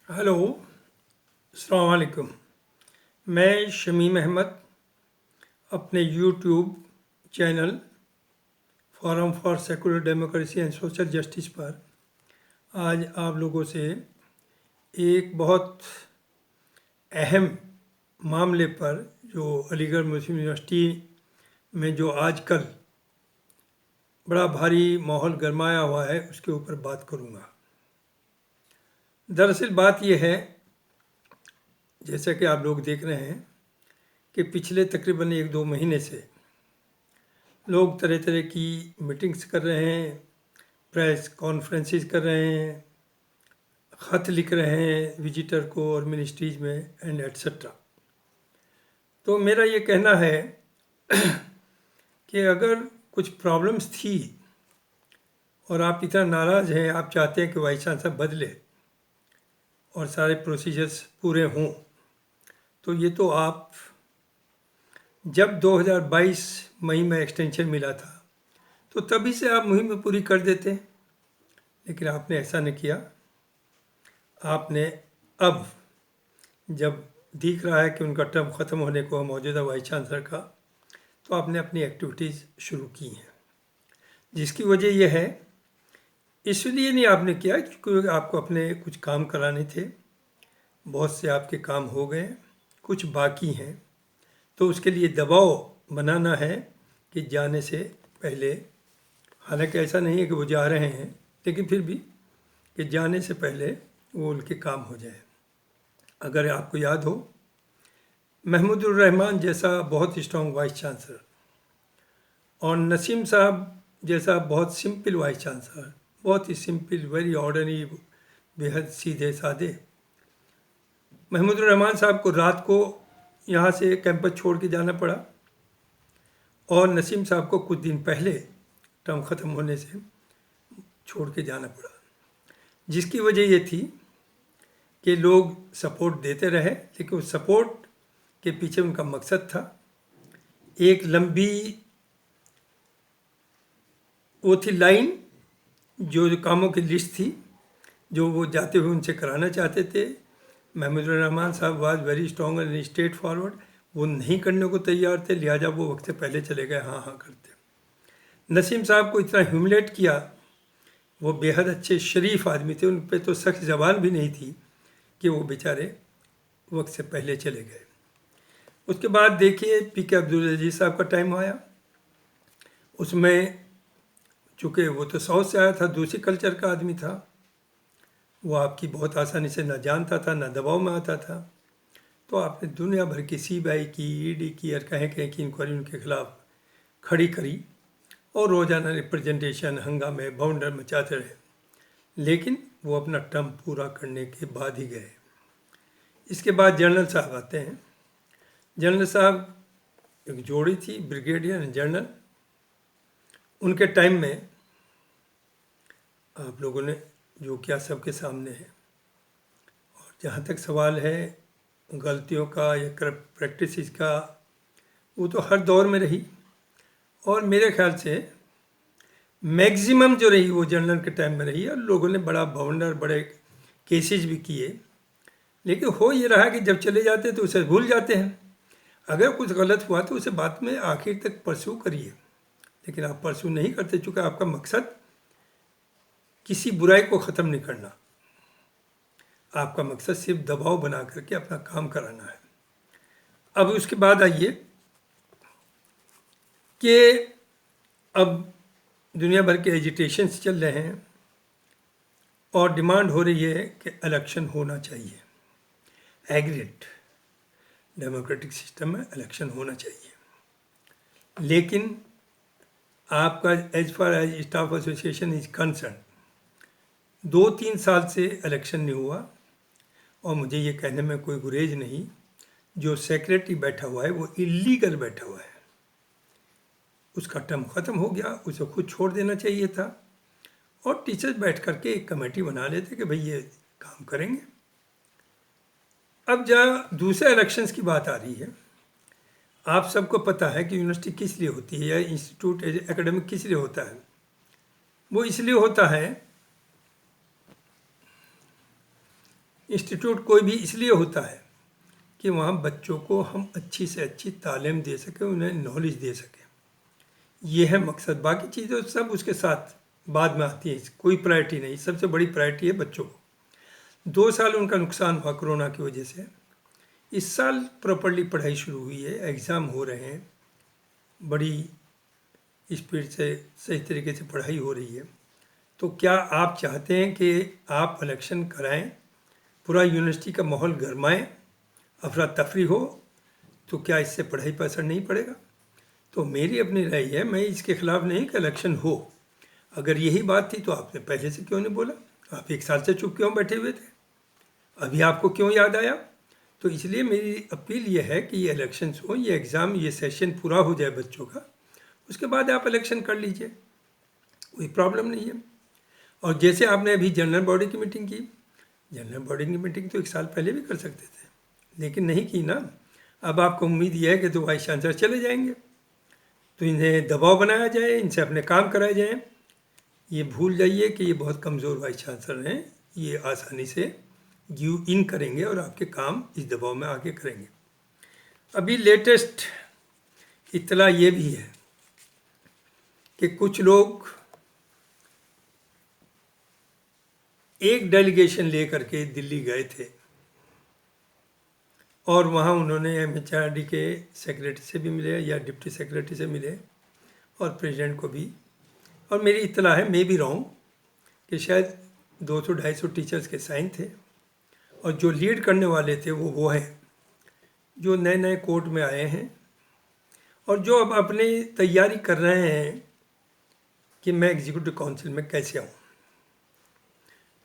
Hello, अस्सलाम वालेकुम। मैं शमीम अहमद अपने YouTube channel forum for secular democracy and social justice पर आज आप लोगों से एक बहुत अहम मामले पर जो अलीगढ़ मुस्लिम यूनिवर्सिटी में जो आजकल बड़ा भारी माहौल गरमाया हुआ है उसके ऊपर बात करूँगा। दरअसल बात यह है, जैसा कि आप लोग देख रहे हैं कि पिछले तकरीबन 1-2 महीने से लोग तरह तरह की मीटिंग्स कर रहे हैं, प्रेस कॉन्फ्रेंसेस कर रहे हैं, ख़त लिख रहे हैं विजिटर को और मिनिस्ट्रीज में एंड एट्सट्रा। तो मेरा ये कहना है कि अगर कुछ प्रॉब्लम्स थी और आप इतना नाराज़ हैं, आप चाहते हैं कि वाइस चांसलर बदले और सारे प्रोसीजर्स पूरे हों, तो ये तो आप जब 2022 मई में एक्सटेंशन मिला था तो तभी से आप मुहिम पूरी कर देते, लेकिन आपने ऐसा नहीं किया। आपने अब जब दिख रहा है कि उनका टर्म ख़त्म होने को मौजूदा वाइस चांसलर का, तो आपने अपनी एक्टिविटीज़ शुरू की हैं, जिसकी वजह यह है, इसलिए नहीं आपने किया क्योंकि आपको अपने कुछ काम कराने थे। बहुत से आपके काम हो गए, कुछ बाकी हैं, तो उसके लिए दबाव बनाना है कि जाने से पहले, हालांकि ऐसा नहीं है कि वो जा रहे हैं, लेकिन फिर भी कि जाने से पहले वो उनके काम हो जाए। अगर आपको याद हो, महमूदुर रहमान जैसा बहुत स्ट्रॉन्ग वाइस चांसलर और नसीम साहब जैसा बहुत सिंपल वाइस चांसलर, बहुत ही सिंपल, वेरी ऑर्डनरी, बेहद सीधे साधे, महमूदुर रहमान साहब को रात को यहाँ से कैंपस छोड़ के जाना पड़ा और नसीम साहब को कुछ दिन पहले टर्म ख़त्म होने से छोड़ के जाना पड़ा, जिसकी वजह ये थी कि लोग सपोर्ट देते रहे, लेकिन उस सपोर्ट के पीछे उनका मकसद था। एक लंबी वो थी लाइन, जो कामों की लिस्ट थी जो वो जाते हुए उनसे कराना चाहते थे। महमूदुर रहमान साहब was very strong and straight forward, वो नहीं करने को तैयार थे, लिहाजा वो वक्त से पहले चले गए हाँ हाँ करते। नसीम साहब को इतना ह्यूमिलेट किया, वो बेहद अच्छे शरीफ आदमी थे, उन पर तो सख्त ज़बान भी नहीं थी कि वो बेचारे वक्त से पहले चले गए। उसके बाद देखिए पीके अब्दुल अजीज साहब का टाइम आया, उसमें चूँकि वो तो साउथ से आया था, दूसरी कल्चर का आदमी था, वो आपकी बहुत आसानी से ना जानता था ना दबाव में आता था, तो आपने दुनिया भर की CBI की, ED की और कहीं कहीं की इंक्वायरी उनके खिलाफ खड़ी करी और रोज़ाना रिप्रेजेंटेशन, हंगामे, बाउंडर मचाते रहे, लेकिन वो अपना टर्म पूरा करने के बाद ही गए। इसके बाद जनरल साहब आते हैं। जनरल साहब एक जोड़ी थी, ब्रिगेडियर एंड जनरल। उनके टाइम में आप लोगों ने जो किया सबके सामने है, और जहाँ तक सवाल है गलतियों का या करप्ट प्रैक्टिस का, वो तो हर दौर में रही, और मेरे ख्याल से मैक्सिमम जो रही वो जनरल के टाइम में रही, और लोगों ने बड़ा बाउंडर, बड़े केसेस भी किए, लेकिन हो ये रहा कि जब चले जाते तो उसे भूल जाते हैं। अगर कुछ गलत हुआ तो उसे बाद में आखिर तक परसू करिए, लेकिन आप परसू नहीं करते, चूँकि आपका मकसद किसी बुराई को ख़त्म नहीं करना, आपका मकसद सिर्फ दबाव बना करके अपना काम कराना है। अब उसके बाद आइए कि अब दुनिया भर के एजिटेशंस चल रहे हैं और डिमांड हो रही है कि इलेक्शन होना चाहिए, एग्रीड डेमोक्रेटिक सिस्टम में इलेक्शन होना चाहिए, लेकिन आपका as far as staff association is concern 2-3 साल से इलेक्शन नहीं हुआ, और मुझे ये कहने में कोई गुरेज नहीं, जो सेक्रेटरी बैठा हुआ है वो इलीगल बैठा हुआ है, उसका टर्म ख़त्म हो गया, उसे खुद छोड़ देना चाहिए था, और टीचर्स बैठ करके एक कमेटी बना लेते कि भाई ये काम करेंगे। अब जहाँ दूसरे इलेक्शंस की बात आ रही है, आप सबको पता है कि यूनिवर्सिटी किस लिए होती है या इंस्टीट्यूट एकेडमिक किस लिए होता है। वो इसलिए होता है इंस्टीट्यूट कोई भी इसलिए होता है कि वहाँ बच्चों को हम अच्छी से अच्छी तालीम दे सकें, उन्हें नॉलेज दे सकें। ये है मकसद। बाकी चीज़ें सब उसके साथ बाद में आती हैं, कोई प्रायोरिटी नहीं। सबसे बड़ी प्रायोरिटी है बच्चों को। 2 साल उनका नुकसान हुआ कोरोना की वजह से। इस साल प्रॉपर्ली पढ़ाई शुरू हुई है, एग्ज़ाम हो रहे हैं, बड़ी स्पीड से सही तरीके से पढ़ाई हो रही है। तो क्या आप चाहते हैं कि आप इलेक्शन कराएं, पूरा यूनिवर्सिटी का माहौल गरमाएं, अफरा तफरी हो, तो क्या इससे पढ़ाई पर असर नहीं पड़ेगा? तो मेरी अपनी राय है, मैं इसके खिलाफ नहीं कि इलेक्शन हो। अगर यही बात थी तो आपने पहले से क्यों नहीं बोला? आप 1 साल से चुप क्यों बैठे हुए थे? अभी आपको क्यों याद आया? तो इसलिए मेरी अपील ये है कि ये इलेक्शंस हो, ये एग्ज़ाम, ये सेशन पूरा हो जाए बच्चों का, उसके बाद आप इलेक्शन कर लीजिए, कोई प्रॉब्लम नहीं है। और जैसे आपने अभी जनरल बॉडी की मीटिंग की, जनरल बॉडी की मीटिंग तो 1 साल पहले भी कर सकते थे, लेकिन नहीं की ना। अब आपको उम्मीद यह है कि तो वाइस चांसलर चले जाएंगे, तो इन्हें दबाव बनाया जाए, इनसे अपने काम कराए जाए। ये भूल जाइए कि ये बहुत कमज़ोर वाइस चांसलर हैं, ये आसानी से गिव इन करेंगे और आपके काम इस दबाव में आके करेंगे। अभी लेटेस्ट इत्तला ये भी है कि कुछ लोग एक डेलीगेशन लेकर के दिल्ली गए थे और वहाँ उन्होंने MHRD के सेक्रेटरी से भी मिले या डिप्टी सेक्रेटरी से मिले और प्रेसिडेंट को भी। और मेरी इत्तला है, मैं भी रहा कि शायद 200-250 टीचर्स के साइन थे और जो लीड करने वाले थे वो हैं जो नए नए कोर्ट में आए हैं और जो अब अपनी तैयारी कर रहे हैं कि मैं एग्जीक्यूटिव काउंसिल में कैसे आऊँ।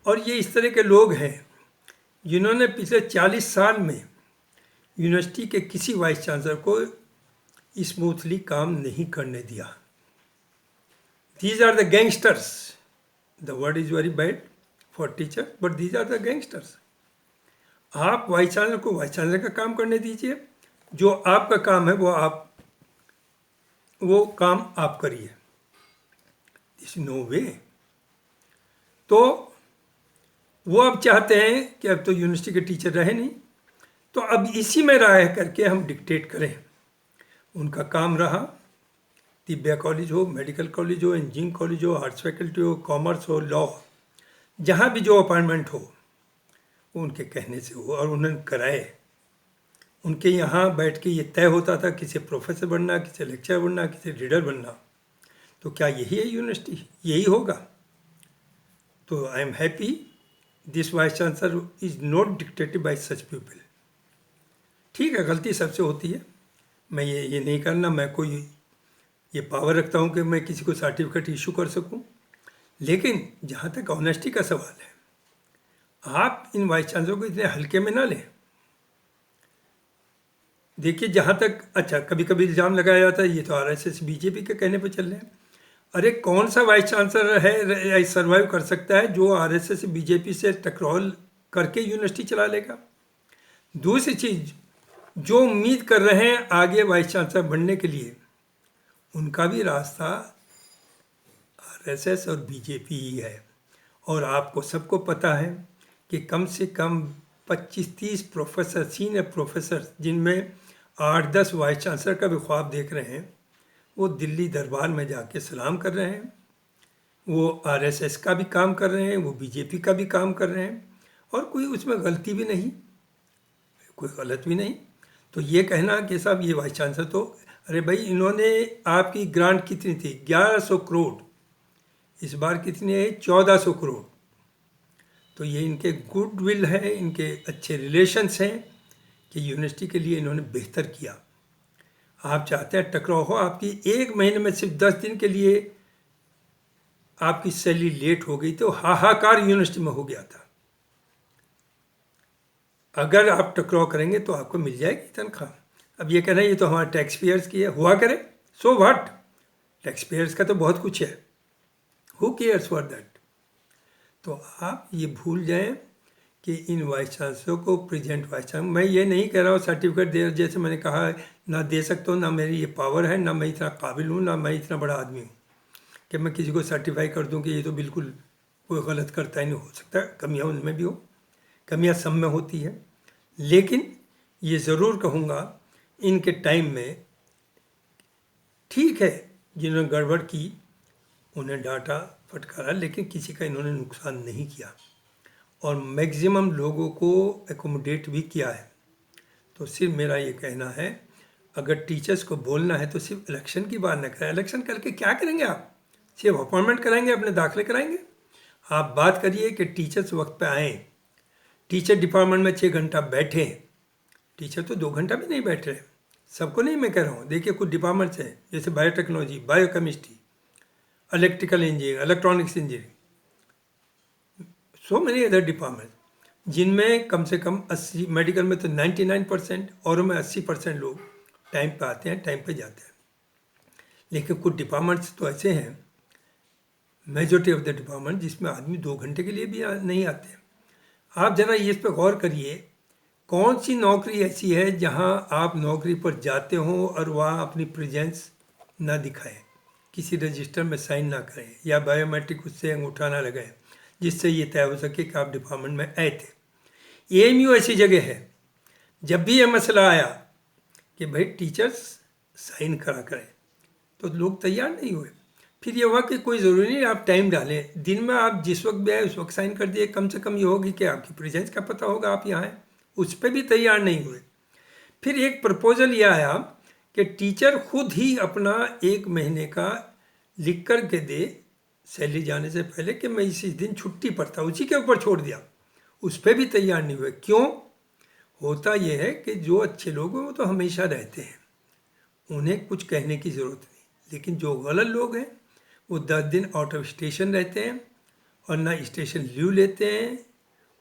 और ये इस तरह के लोग हैं जिन्होंने पिछले 40 साल में यूनिवर्सिटी के किसी वाइस चांसलर को स्मूथली काम नहीं करने दिया। These are the gangsters. The word is very bad for teacher, but these are the gangsters. आप वाइस चांसलर को वाइस चांसलर का काम करने दीजिए, जो आपका काम है वो काम आप करिए। दिस नो वे। तो वो अब चाहते हैं कि अब तो यूनिवर्सिटी के टीचर रहे नहीं, तो अब इसी में राय करके हम डिक्टेट करें। उनका काम रहा तिब्बिया कॉलेज हो, मेडिकल कॉलेज हो, इंजीनियरिंग कॉलेज हो, आर्ट्स फैकल्टी हो, कॉमर्स हो, लॉ, जहाँ भी जो अपॉइंटमेंट हो वो उनके कहने से हो और उन्होंने कराए। उनके यहाँ बैठ के ये तय होता था किसे प्रोफेसर बनना, किसे लेक्चर बनना, किसे रीडर बनना। तो क्या यही है यूनिवर्सिटी? यही होगा? तो I am happy this vice chancellor is not dictated bye such people. ठीक है, गलती सबसे होती है, मैं ये नहीं करना, मैं कोई ये पावर रखता हूँ कि मैं किसी को सर्टिफिकेट इशू कर सकूँ, लेकिन जहाँ तक ऑनेस्टी का सवाल है, आप इन वाइस चांसलर को इतने हल्के में ना लें। देखिए, जहाँ तक अच्छा कभी कभी इल्ज़ाम लगाया जाता है ये तो RSS BJP के कहने पर चल रहे हैं। अरे कौन सा वाइस चांसलर है सर्वाइव कर सकता है जो RSS BJP से टकराव करके यूनिवर्सिटी चला लेगा? दूसरी चीज़, जो उम्मीद कर रहे हैं आगे वाइस चांसलर बनने के लिए, उनका भी रास्ता RSS और BJP ही है। और आपको सबको पता है कि कम से कम 25-30 प्रोफेसर, सीनियर प्रोफेसर, जिनमें 8-10 वाइस चांसलर का भी ख्वाब देख रहे हैं, वो दिल्ली दरबार में जाके सलाम कर रहे हैं। वो RSS का भी काम कर रहे हैं, वो BJP का भी काम कर रहे हैं, और कोई उसमें गलती भी नहीं, कोई गलत भी नहीं। तो ये कहना कि साहब ये वाइस चांसलर तो, अरे भाई इन्होंने आपकी ग्रांट कितनी थी? 1100 करोड़। इस बार कितनी है? 1400 करोड़। तो ये इनके गुडविल है, इनके अच्छे रिलेशंस हैं कि यूनिवर्सिटी के लिए इन्होंने बेहतर किया। आप चाहते हैं टकराव हो, आपकी 1 महीने में सिर्फ 10 दिन के लिए आपकी सैलरी लेट हो गई तो हाहाकार यूनिवर्सिटी में हो गया था। अगर आप टकराव करेंगे तो आपको मिल जाएगी तनख्वाह। अब ये कहना ये तो हमारे टैक्स पेयर्स की है, हुआ करे, सो व्हाट, टैक्स पेयर्स का तो बहुत कुछ है, हु केयर्स फॉर दैट। तो आप ये भूल जाएं कि इन वाइस चांसलर को, प्रेजेंट वाइस चांसलर, मैं ये नहीं कह रहा हूँ सर्टिफिकेट दे, जैसे मैंने कहा ना दे सकता हूँ, ना मेरी ये पावर है, ना मैं इतना काबिल हूँ, ना मैं इतना बड़ा आदमी हूँ कि मैं किसी को सर्टिफाई कर दूँ कि ये तो बिल्कुल कोई गलत करता ही नहीं। हो सकता है कमियाँ उनमें भी हो, कमियां सब में होती है, लेकिन ये ज़रूर कहूँगा इनके टाइम में ठीक है, जिन्होंने गड़बड़ की उन्हें डांटा फटकारा, लेकिन किसी का इन्होंने नुकसान नहीं किया और मैक्सिमम लोगों को एकोमोडेट भी किया है। तो सिर्फ मेरा ये कहना है, अगर टीचर्स को बोलना है तो सिर्फ इलेक्शन की बात न करें। इलेक्शन करके क्या करेंगे आप? सिर्फ अपॉइंटमेंट कराएंगे, अपने दाखिले कराएंगे? आप बात करिए कि टीचर्स वक्त पे आएँ, टीचर डिपार्टमेंट में 6 घंटा बैठें। टीचर तो 2 घंटा भी नहीं बैठ रहे, सबको नहीं मैं कह रहा हूँ। देखिए कुछ डिपार्टमेंट्स हैं जैसे biotechnology, biochemistry, electrical engineering, electronics engineering, so many other department जिनमें कम से कम 80, मेडिकल में तो 99% और में 80% लोग टाइम पे आते हैं, टाइम पे जाते हैं। लेकिन कुछ डिपार्टमेंट्स तो ऐसे हैं, मेजॉरिटी ऑफ द डिपार्टमेंट, जिसमें आदमी 2 घंटे के लिए भी नहीं आते। आप ज़रा इस पर गौर करिए, कौन सी नौकरी ऐसी है जहां आप नौकरी पर जाते हो और वहाँ अपनी प्रेजेंस ना दिखाएं, किसी रजिस्टर में साइन ना करें या बायोमेट्रिक उससे अंगूठा ना लगाएं, जिससे ये तय हो सके कि आप डिपार्टमेंट में आए थे। एएमयू ऐसी जगह है, जब भी ये मसला आया कि भाई टीचर्स साइन करा करें, तो लोग तैयार नहीं हुए। फिर ये हुआ कि कोई ज़रूरी नहीं आप टाइम डालें, दिन में आप जिस वक्त भी आए उस वक्त साइन कर दिए, कम से कम ये होगी कि आपकी प्रेजेंस का पता होगा आप यहाँ आए। उस पर भी तैयार नहीं हुए। फिर एक प्रपोजल ये आया कि टीचर खुद ही अपना 1 महीने का लिख कर के दे सैलरी जाने से पहले कि मैं इसी दिन छुट्टी पर था, उसी के ऊपर छोड़ दिया। उस पर भी तैयार नहीं हुए। क्यों? होता यह है कि जो अच्छे लोग हैं वो तो हमेशा रहते हैं, उन्हें कुछ कहने की ज़रूरत नहीं। लेकिन जो गलत लोग हैं वो 10 दिन आउट ऑफ स्टेशन रहते हैं और ना स्टेशन लीव लेते हैं,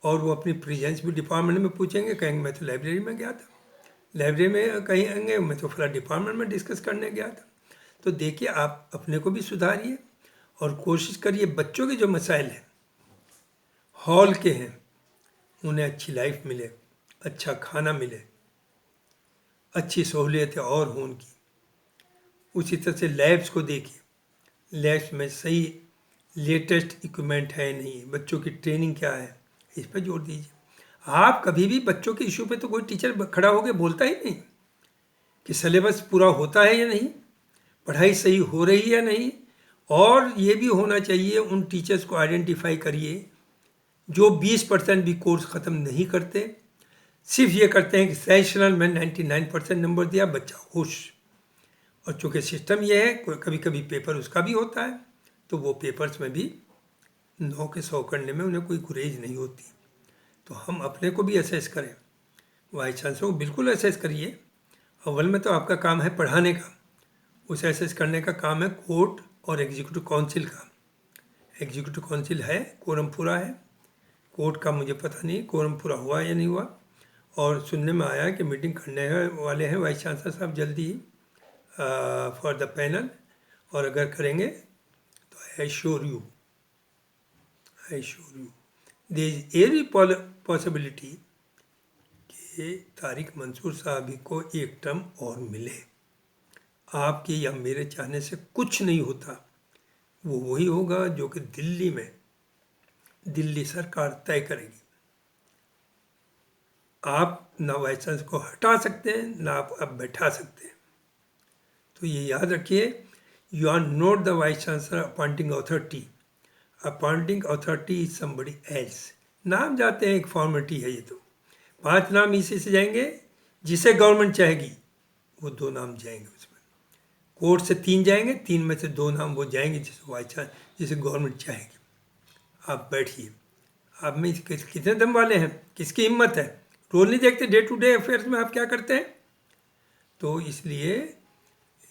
और वो अपनी प्रेजेंस भी डिपार्टमेंट में पूछेंगे, कहेंगे मैं तो लाइब्रेरी में गया था, लाइब्रेरी में कहेंगे मैं तो फला डिपार्टमेंट में डिस्कस करने गया था। तो देखिए, आप अपने को भी सुधारिए और कोशिश करिए बच्चों के जो मसाइल हैं हॉल के हैं उन्हें अच्छी लाइफ मिले, अच्छा खाना मिले, अच्छी सहूलियतें और हों उनकी। उसी तरह से लैब्स को देखिए, लैब्स में सही लेटेस्ट इक्विपमेंट है नहीं, बच्चों की ट्रेनिंग क्या है, इस पर जोर दीजिए। आप कभी भी बच्चों के इशू पे तो कोई टीचर खड़ा होकर बोलता ही नहीं कि सिलेबस पूरा होता है या नहीं, पढ़ाई सही हो रही है या नहीं। और ये भी होना चाहिए, उन टीचर्स को आइडेंटिफाई करिए जो 20% भी कोर्स ख़त्म नहीं करते, सिर्फ ये करते हैं कि सेशनल में 99% नंबर दिया, बच्चा खुश। और चूँकि सिस्टम ये है, कभी कभी पेपर उसका भी होता है, तो वो पेपर्स में भी 9 के 100 करने में उन्हें कोई गुरेज नहीं होती। तो हम अपने को भी असेस करें, वाइस चांसलर को बिल्कुल असेस करिए। अव्वल में तो आपका काम है पढ़ाने का, उसे असेस करने का काम है कोर्ट और एग्जीक्यूटिव काउंसिल का। एग्जीक्यूटिव काउंसिल है, कोरम पूरा है, कोर्ट का मुझे पता नहीं कोरम पूरा हुआ या नहीं हुआ। और सुनने में आया कि मीटिंग करने वाले हैं वाइस चांसलर साहब जल्दी ही फॉर द पैनल, और अगर करेंगे तो I sure you there is every possibility कि तारिक मंसूर साहब को एक टर्म और मिले। आपके या मेरे चाहने से कुछ नहीं होता, वो वही होगा जो कि दिल्ली सरकार तय करेगी। आप ना वाइस चांसलर को हटा सकते हैं, ना आप अब बैठा सकते हैं। तो ये याद रखिए, you are not the vice chancellor appointing authority, appointing authority is somebody else. नाम जाते हैं, एक फॉर्मेलिटी है ये। तो 5 नाम इसी से जाएंगे, जिसे गवर्नमेंट चाहेगी वो 2 नाम जाएंगे उसमें। कोर्ट से 3 जाएंगे, 3 में से 2 नाम वो जाएंगे जिसे गवर्नमेंट चाहेगी। आप बैठिए, आप में कितने दम वाले हैं, किसकी हिम्मत है? रोल नहीं देखते डे टू डे अफेयर्स में आप क्या करते हैं? तो इसलिए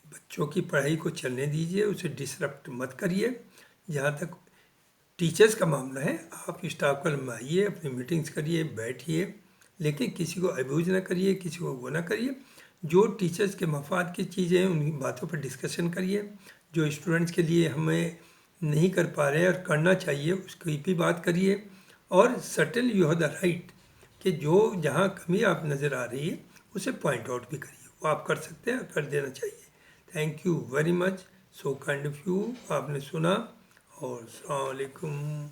बच्चों की पढ़ाई को चलने दीजिए, उसे डिसरप्ट मत करिए। जहाँ तक टीचर्स का मामला है, आप स्टाफ कल में आइए, अपनी मीटिंग्स करिए, बैठिए, लेकिन किसी को अब्यूज ना करिए, किसी को वो ना करिए। जो टीचर्स के मफाद की चीज़ें हैं उन बातों पर डिस्कशन करिए। जो स्टूडेंट्स के लिए हमें नहीं कर पा रहे हैं और करना चाहिए, उसकी भी बात करिए। और certain you have the right कि जो जहाँ कमी आप नज़र आ रही है उसे पॉइंट आउट भी करिए, वो आप कर सकते हैं, कर देना चाहिए। Thank you very much, so kind of you. आपने सुना, और अस्सलाम वालेकुम।